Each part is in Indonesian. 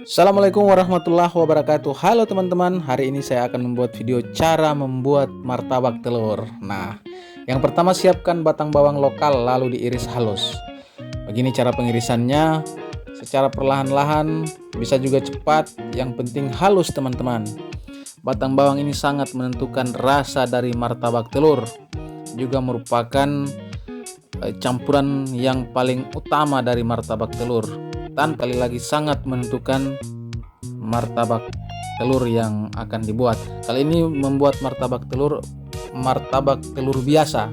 Assalamualaikum warahmatullahi wabarakatuh. Halo teman-teman, hari ini saya akan membuat video cara membuat martabak telur. Nah, yang pertama siapkan batang bawang lokal lalu diiris halus. Begini cara pengirisannya, secara perlahan-lahan, bisa juga cepat, yang penting halus teman-teman. Batang bawang ini sangat menentukan rasa dari martabak telur. Juga merupakan campuran yang paling utama dari martabak telur. Dan kali lagi sangat menentukan martabak telur yang akan dibuat. Kali ini membuat martabak telur biasa,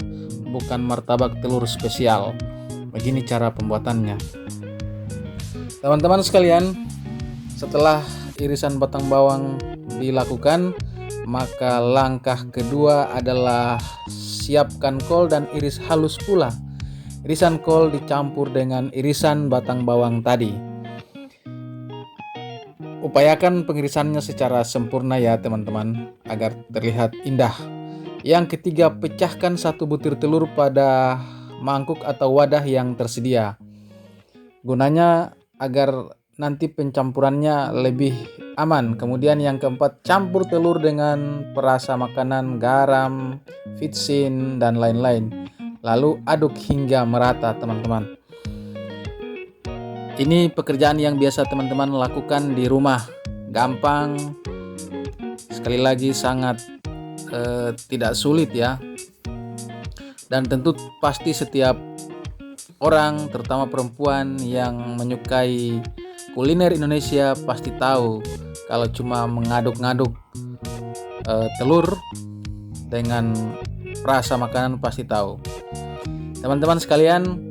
bukan martabak telur spesial. Begini cara pembuatannya. Teman-teman sekalian, setelah irisan batang bawang dilakukan, maka langkah kedua adalah siapkan kol dan iris halus pula. Irisan kol dicampur dengan irisan batang bawang tadi. Upayakan pengirisannya secara sempurna ya teman-teman, agar terlihat indah. Yang ketiga, pecahkan satu butir telur pada mangkuk atau wadah yang tersedia. Gunanya agar nanti pencampurannya lebih aman. Kemudian yang keempat, campur telur dengan perasa makanan, garam, vitsin, dan lain-lain. Lalu aduk hingga merata teman-teman. Ini pekerjaan yang biasa teman-teman lakukan di rumah. Gampang, sekali lagi sangat tidak sulit ya. Dan tentu pasti setiap orang, terutama perempuan yang menyukai kuliner Indonesia pasti tahu kalau cuma mengaduk-ngaduk telur dengan rasa makanan pasti tahu. Teman-teman sekalian,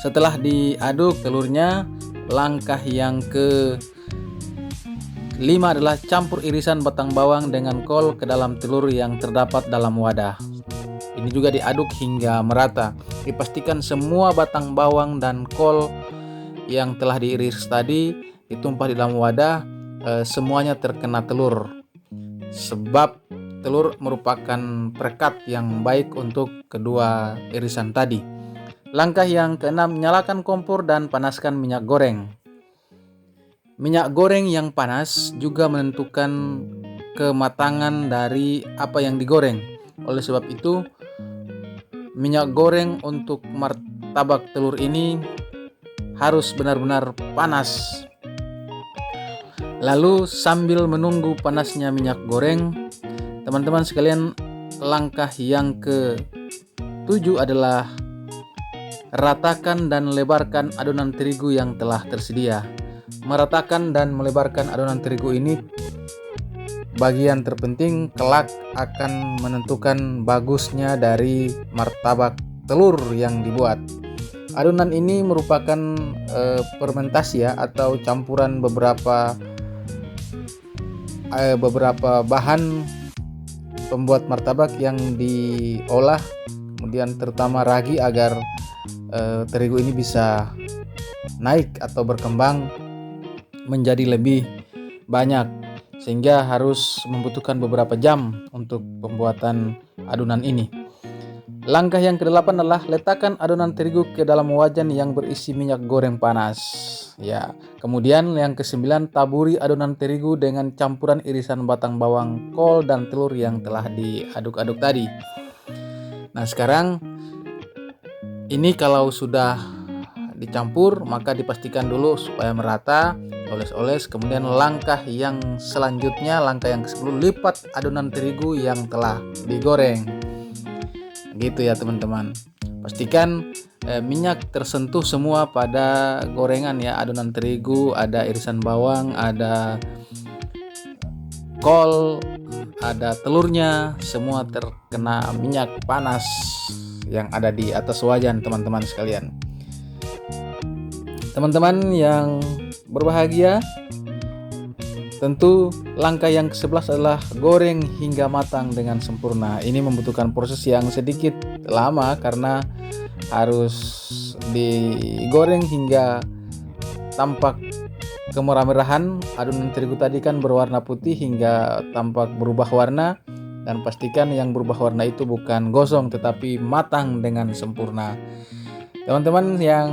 setelah diaduk telurnya, langkah yang kelima adalah campur irisan batang bawang dengan kol ke dalam telur yang terdapat dalam wadah. Ini juga diaduk hingga merata. Dipastikan semua batang bawang dan kol yang telah diiris tadi ditumpah di dalam wadah, semuanya terkena telur. Sebab telur merupakan perekat yang baik untuk kedua irisan tadi. Langkah yang keenam, nyalakan kompor dan panaskan minyak goreng. Minyak goreng yang panas juga menentukan kematangan dari apa yang digoreng. Oleh sebab itu, minyak goreng untuk martabak telur ini harus benar-benar panas. Lalu sambil menunggu panasnya minyak goreng, teman-teman sekalian, langkah yang ke-7 adalah ratakan dan lebarkan adonan terigu yang telah tersedia. Meratakan dan melebarkan adonan terigu ini bagian terpenting, kelak akan menentukan bagusnya dari martabak telur yang dibuat. Adonan ini merupakan fermentasi ya, atau campuran beberapa bahan pembuat martabak yang diolah, kemudian terutama ragi agar terigu ini bisa naik atau berkembang menjadi lebih banyak, sehingga harus membutuhkan beberapa jam untuk pembuatan adonan ini. Langkah yang ke-8 adalah letakkan adonan terigu ke dalam wajan yang berisi minyak goreng panas. Ya, kemudian yang ke-9, taburi adonan terigu dengan campuran irisan batang bawang, kol, dan telur yang telah diaduk-aduk tadi. Nah, sekarang ini kalau sudah dicampur, maka dipastikan dulu supaya merata, oles-oles. Kemudian langkah yang selanjutnya, langkah yang ke-10, lipat adonan terigu yang telah digoreng. Gitu ya teman-teman. Pastikan minyak tersentuh semua pada gorengan ya, adonan terigu, ada irisan bawang, ada kol, ada telurnya, semua terkena minyak panas yang ada di atas wajan teman-teman sekalian. Teman-teman yang berbahagia, tentu langkah yang ke-11 adalah goreng hingga matang dengan sempurna. Ini membutuhkan proses yang sedikit lama karena harus digoreng hingga tampak kemerah-merahan. Adonan terigu tadi kan berwarna putih hingga tampak berubah warna, dan pastikan yang berubah warna itu bukan gosong tetapi matang dengan sempurna. Teman-teman yang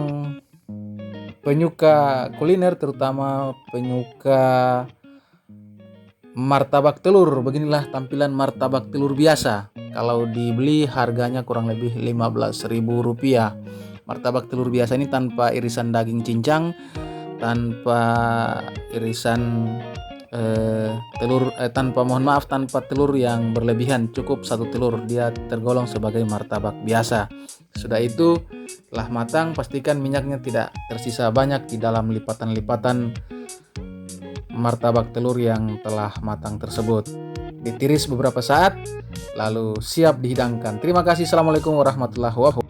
penyuka kuliner, terutama penyuka martabak telur. Beginilah tampilan martabak telur biasa. Kalau dibeli harganya kurang lebih Rp15.000. Martabak telur biasa ini tanpa irisan daging cincang, tanpa irisan tanpa telur yang berlebihan. Cukup satu telur, dia tergolong sebagai martabak biasa. Sudah itu, setelah matang, pastikan minyaknya tidak tersisa banyak di dalam lipatan-lipatan martabak telur yang telah matang tersebut. Ditiris beberapa saat, lalu siap dihidangkan. Terima kasih. Assalamualaikum warahmatullahi wabarakatuh.